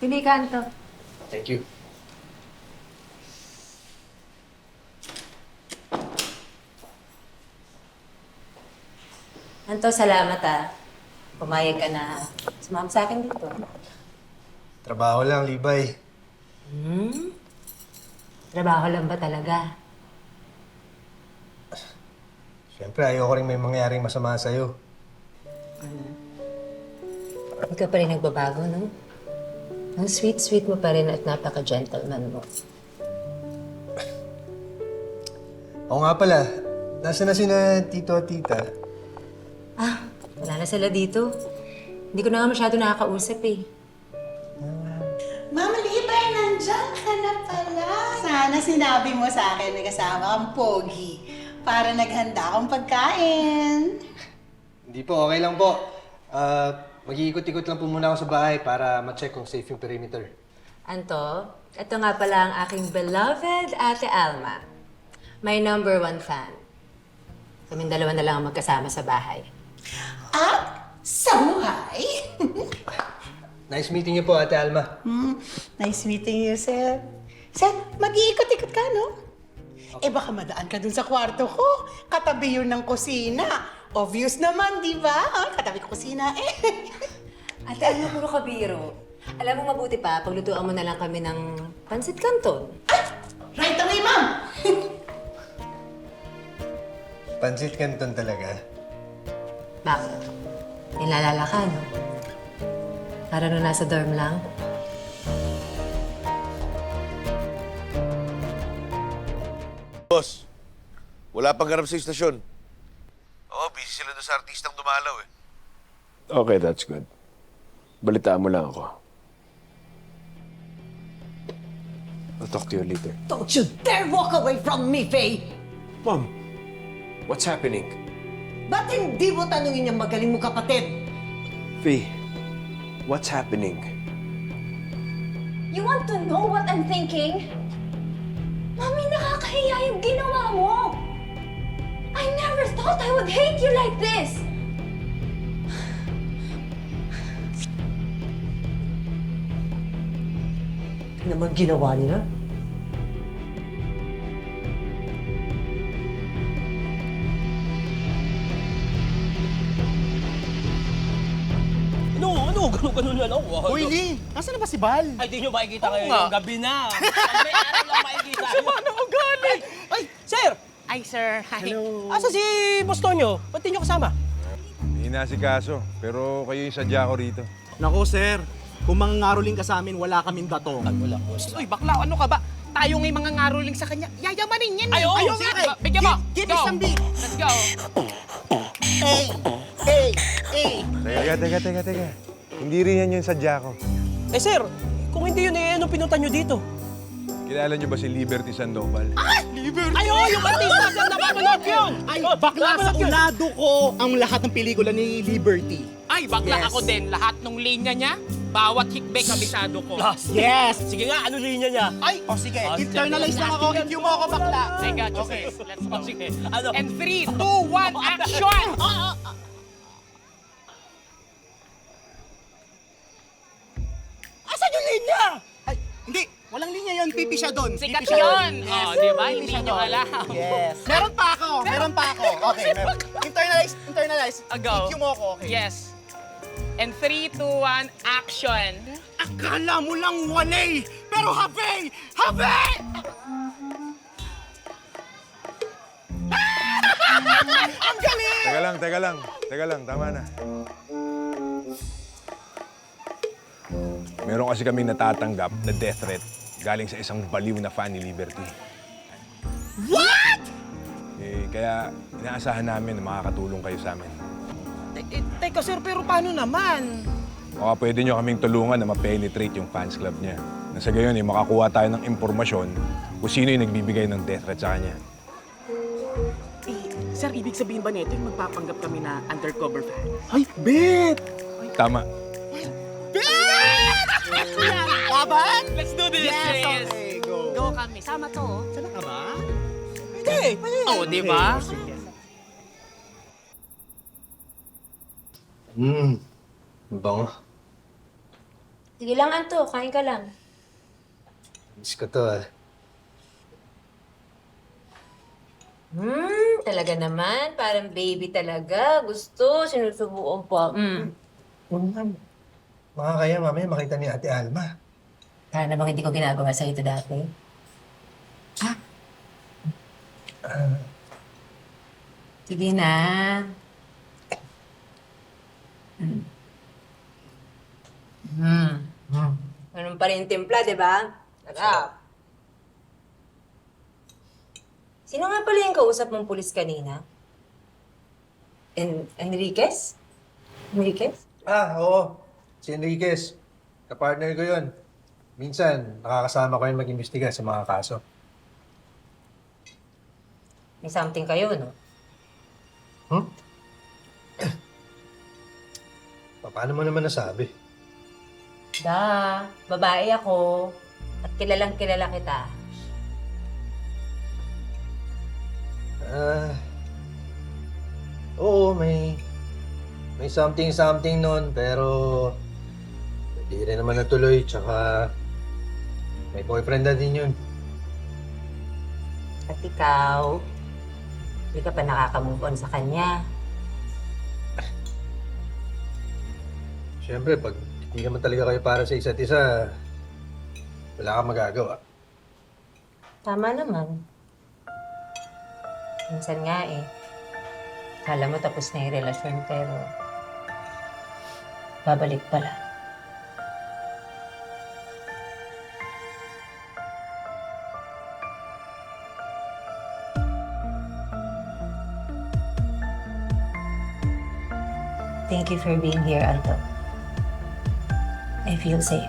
Pili ka, Anto. Thank you. Anto, salamat Pumayag ka na sumama sa akin dito. Trabaho lang, Libay. Trabaho lang ba talaga? Siyempre, ayoko rin may mangyaring masama sa'yo. Hindi ka pa rin nagbabago, no? Ang sweet-sweet mo pa rin at napaka-gentleman mo. Oo nga pala, nasa na sina Tito at Tita? Wala na sila dito. Hindi ko na nga masyado nakakausap eh. Mama Libay, nandiyan ka na pala. Sana sinabi mo sa akin na kasama kang pogi para naghanda akong pagkain. Hindi po, okay lang po. Mag-iikot-ikot lang po muna ako sa bahay para ma-check kung safe yung perimeter. Anto, ito nga pala ang aking beloved Ate Alma. My #1 fan. Kaming dalawa na lang ang magkasama sa bahay. At sa buhay. Nice meeting you po, Ate Alma. Nice meeting you, sir. Sir, mag-iikot-ikot ka, no? Eh baka madaan ka dun sa kwarto ko. Katabi yun ng kusina. Obvious naman, di ba? Katabi ko kusina eh. Ate Alma, puro kabiro. Alam mo, mabuti pa, paglutuan mo na lang kami ng pansit canton. Right away, ma'am! Pansit Canton talaga. Bakit? Nilalala ka, no? Para nung nasa dorm lang? Boss, wala pang ganap sa istasyon. Oo, busy sila doon sa artistang dumalaw eh. Okay, that's good. Balitaan mo lang ako. I'll talk to you later. Don't you dare walk away from me, Faye! Mom, what's happening? Ba't hindi mo tanungin yung magaling mo kapatid? Faye, what's happening? You want to know what I'm thinking? Mami, nakakahiya yung ginawa mo! I never thought I would hate you like this! Ano naman ginawa niya? Ano? Ganun-ganun na lang. Wow. Hoy, Lee! Nasaan na ba si Bal? Ay, di nyo makikita ngayon yung gabi na. Pag may araw lang makikita. Sama na ugali! Ay, sir! Ay, sir. Hi. Hello. Asa si Bostonyo? Ba't di nyo kasama? Hindi na si kaso, pero kayo yung sadya ko rito. Nako, sir. Kung mga ngaruling ka sa amin, wala kaming dato. Wala ko. Uy, bakla, ano ka ba? Tayo nga'y mga ngaruling sa kanya. Yayamanin yan. Ay, oo, Ayaw sige. nga. Bigyan mo. Give Go. me some beat. Let's go. Teka. Hindi rin yan yung sadya ko. Eh, sir, kung hindi yun, eh, anong pinunta nyo dito? Kilala niyo ba si Liberty Sandoval? Ay, oo, yung artista, sir, napapanood yun! Ay, Oh, bakla, sa napapanood yun. unado ko ang lahat ng pelikula ni Liberty. Ay, bakla Yes. ako din. Lahat ng linya niya, bawat hikbek kabisado ko. Yes! Sige nga, ano linya niya? Ay, sige. Oh, Internalize lang ako. If you mo ako, bakla. I got you, Okay. sis. Let's go. Oh, sige, ano? And 3, 2, 1, action! Asan yung linya? Ay, hindi. Walang linya yun. Pipi siya doon. Sikat Pipi siya yun! doon. Oh, di ba? Pipi Hindi siya nyo doon. alam. Yes. Meron pa ako. Okay, meron. Internalize. Go. EQ mo ako, okay. Yes. And 3, 2, 1, action! Akala mo lang walay, pero habe! Habe! Ang galing! Teka lang, tama na. Meron kasi kaming natatanggap na death threat galing sa isang baliw na fan ni Liberty. What? Eh, kaya inaasahan namin na makakatulong kayo sa amin. Teka, sir, pero paano naman? Baka pwede nyo kaming tulungan na ma-penetrate yung fans club niya. Na sa gayon, makakuha tayo ng impormasyon kung sino yung nagbibigay ng death threat sa kanya. Sir, ibig sabihin ba nito yung magpapanggap kami na undercover fan? Ay, bet! Tama. Laban? Let's do this, Yes, sis! okay, go. Go kami. Sama to. oh. Sana ka ba? Hindi. Oh, di ba? Bango. Sige lang, Anto. Kain ka lang. Miss ko to ah. Talaga naman. Parang baby talaga. Gusto. Sinusubuan pa. Makakaya mamaya makita ni Ate Alma. Kaya namang hindi ko ginagawa sa ito dati. Sige na. Ganun pa rin yung timpla, di ba? Sarap. Sino nga pala yung kausap mong pulis kanina? Enriquez? Enriquez? Oo. Si Enriquez. Kapartner ko yun. Minsan, nakakasama ko yun mag-imbestiga sa mga kaso. May something kayo, no? Paano mo naman nasabi? Babae ako. At kilalang kilala kita. Oo, may something nun, pero hindi rin naman natuloy, tsaka may boyfriend na din yun. At ikaw, hindi ka pa nakaka-move on sa kanya. Siyempre, pag hindi naman talaga kayo para sa isa't isa, wala kang magagawa. Tama naman. Minsan nga kala mo tapos na yung relasyon, pero babalik pala. Thank you for being here, Anto. I feel safe.